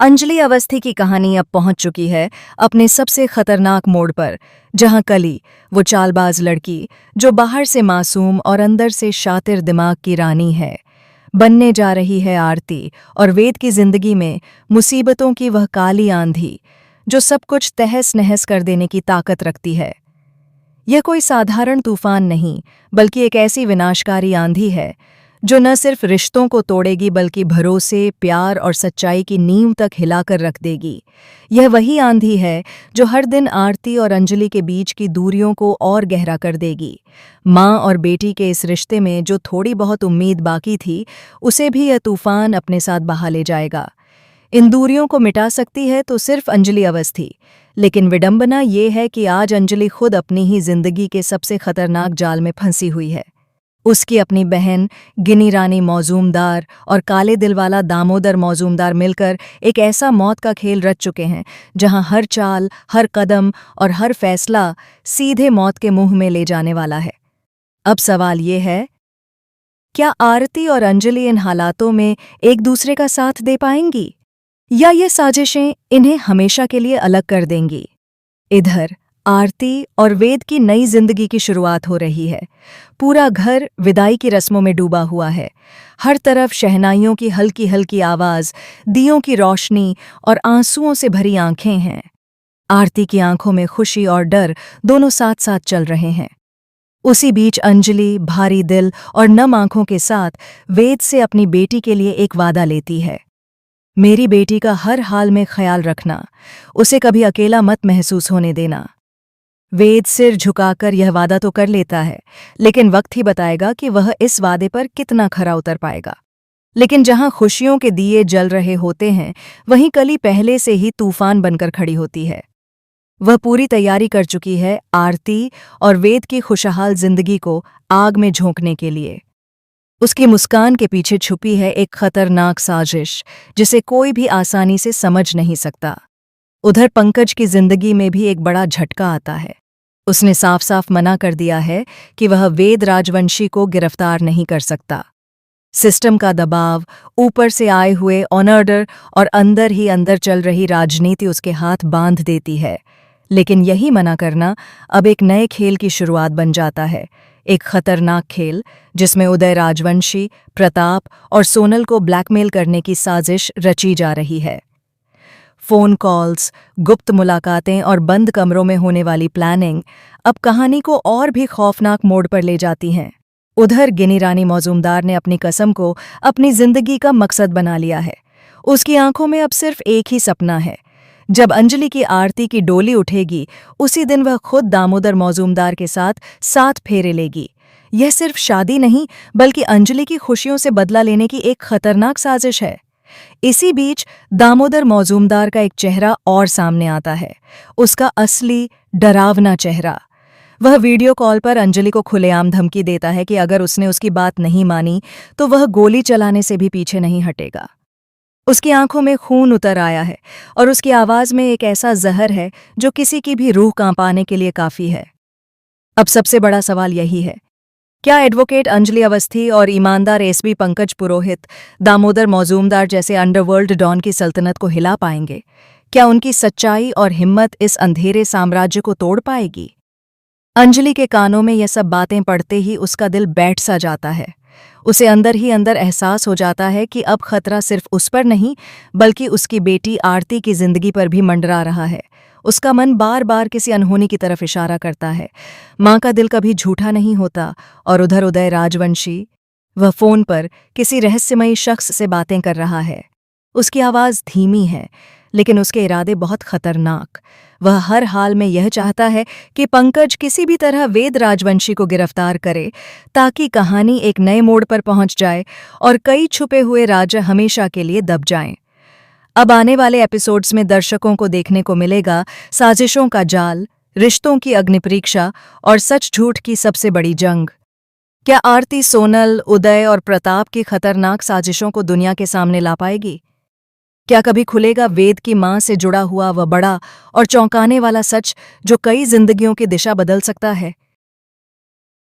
अंजलि अवस्थी की कहानी अब पहुंच चुकी है अपने सबसे खतरनाक मोड़ पर, जहां कली, वो चालबाज लड़की जो बाहर से मासूम और अंदर से शातिर दिमाग की रानी है, बनने जा रही है आरती और वेद की जिंदगी में मुसीबतों की वह काली आंधी जो सब कुछ तहस नहस कर देने की ताकत रखती है। यह कोई साधारण तूफान नहीं, बल्कि एक ऐसी विनाशकारी आंधी है जो न सिर्फ रिश्तों को तोड़ेगी बल्कि भरोसे, प्यार और सच्चाई की नींव तक हिलाकर रख देगी। यह वही आंधी है जो हर दिन आरती और अंजलि के बीच की दूरियों को और गहरा कर देगी। माँ और बेटी के इस रिश्ते में जो थोड़ी बहुत उम्मीद बाकी थी, उसे भी यह तूफान अपने साथ बहा ले जाएगा। इन दूरियों को मिटा सकती है तो सिर्फ अंजलि अवस्थी, लेकिन विडंबना ये है कि आज अंजलि खुद अपनी ही जिंदगी के सबसे खतरनाक जाल में फंसी हुई है। उसकी अपनी बहन गिनी रानी मौजूमदार और काले दिल वाला दामोदर मौजूमदार मिलकर एक ऐसा मौत का खेल रच चुके हैं जहां हर चाल, हर कदम और हर फैसला सीधे मौत के मुंह में ले जाने वाला है। अब सवाल ये है, क्या आरती और अंजलि इन हालातों में एक दूसरे का साथ दे पाएंगी, या ये साजिशें इन्हें हमेशा के लिए अलग कर देंगी? इधर आरती और वेद की नई जिंदगी की शुरुआत हो रही है। पूरा घर विदाई की रस्मों में डूबा हुआ है। हर तरफ शहनाइयों की हल्की हल्की आवाज, दियों की रोशनी और आंसुओं से भरी आंखें हैं। आरती की आंखों में खुशी और डर दोनों साथ साथ चल रहे हैं। उसी बीच अंजलि भारी दिल और नम आंखों के साथ वेद से अपनी बेटी के लिए एक वादा लेती है। मेरी बेटी का हर हाल में ख्याल रखना, उसे कभी अकेला मत महसूस होने देना। वेद सिर झुकाकर यह वादा तो कर लेता है, लेकिन वक्त ही बताएगा कि वह इस वादे पर कितना खरा उतर पाएगा। लेकिन जहां खुशियों के दिए जल रहे होते हैं, वहीं कली पहले से ही तूफान बनकर खड़ी होती है। वह पूरी तैयारी कर चुकी है आरती और वेद की खुशहाल जिंदगी को आग में झोंकने के लिए। उसकी मुस्कान के पीछे छुपी है एक खतरनाक साजिश जिसे कोई भी आसानी से समझ नहीं सकता। उधर पंकज की जिंदगी में भी एक बड़ा झटका आता है। उसने साफ साफ मना कर दिया है कि वह वेद राजवंशी को गिरफ्तार नहीं कर सकता। सिस्टम का दबाव, ऊपर से आए हुए ऑर्डर और अंदर ही अंदर चल रही राजनीति उसके हाथ बांध देती है। लेकिन यही मना करना अब एक नए खेल की शुरुआत बन जाता है, एक खतरनाक खेल जिसमें उदय राजवंशी, प्रताप और सोनल को ब्लैकमेल करने की साजिश रची जा रही है। फोन कॉल्स, गुप्त मुलाकातें और बंद कमरों में होने वाली प्लानिंग अब कहानी को और भी खौफनाक मोड़ पर ले जाती हैं। उधर गिनी रानी मौजूमदार ने अपनी कसम को अपनी जिंदगी का मकसद बना लिया है। उसकी आंखों में अब सिर्फ एक ही सपना है, जब अंजलि की आरती की डोली उठेगी उसी दिन वह खुद दामोदर मौजूमदार के साथ 7 फेरे लेगी। यह सिर्फ शादी नहीं, बल्कि अंजलि की खुशियों से बदला लेने की एक खतरनाक साजिश है। इसी बीच दामोदर मौजूमदार का एक चेहरा और सामने आता है, उसका असली डरावना चेहरा। वह वीडियो कॉल पर अंजलि को खुलेआम धमकी देता है कि अगर उसने उसकी बात नहीं मानी तो वह गोली चलाने से भी पीछे नहीं हटेगा। उसकी आंखों में खून उतर आया है और उसकी आवाज में एक ऐसा जहर है जो किसी की भी रूह कांपाने के लिए काफी है। अब सबसे बड़ा सवाल यही है, क्या एडवोकेट अंजलि अवस्थी और ईमानदार एसपी पंकज पुरोहित दामोदर मौजूमदार जैसे अंडरवर्ल्ड डॉन की सल्तनत को हिला पाएंगे? क्या उनकी सच्चाई और हिम्मत इस अंधेरे साम्राज्य को तोड़ पाएगी? अंजलि के कानों में यह सब बातें पड़ते ही उसका दिल बैठ सा जाता है। उसे अंदर ही अंदर एहसास हो जाता है कि अब खतरा सिर्फ उस पर नहीं, बल्कि उसकी बेटी आरती की जिंदगी पर भी मंडरा रहा है। उसका मन बार बार किसी अनहोनी की तरफ इशारा करता है। माँ का दिल कभी झूठा नहीं होता। और उधर उदय राजवंशी, वह फोन पर किसी रहस्यमयी शख्स से बातें कर रहा है। उसकी आवाज़ धीमी है, लेकिन उसके इरादे बहुत खतरनाक। वह हर हाल में यह चाहता है कि पंकज किसी भी तरह वेद राजवंशी को गिरफ्तार करे, ताकि कहानी एक नए मोड़ पर पहुंच जाए और कई छुपे हुए राज हमेशा के लिए दब जाएं। अब आने वाले एपिसोड्स में दर्शकों को देखने को मिलेगा साजिशों का जाल, रिश्तों की अग्निपरीक्षा और सच झूठ की सबसे बड़ी जंग। क्या आरती सोनल, उदय और प्रताप की खतरनाक साजिशों को दुनिया के सामने ला पाएगी? क्या कभी खुलेगा वेद की मां से जुड़ा हुआ वह बड़ा और चौंकाने वाला सच जो कई जिंदगियों की दिशा बदल सकता है?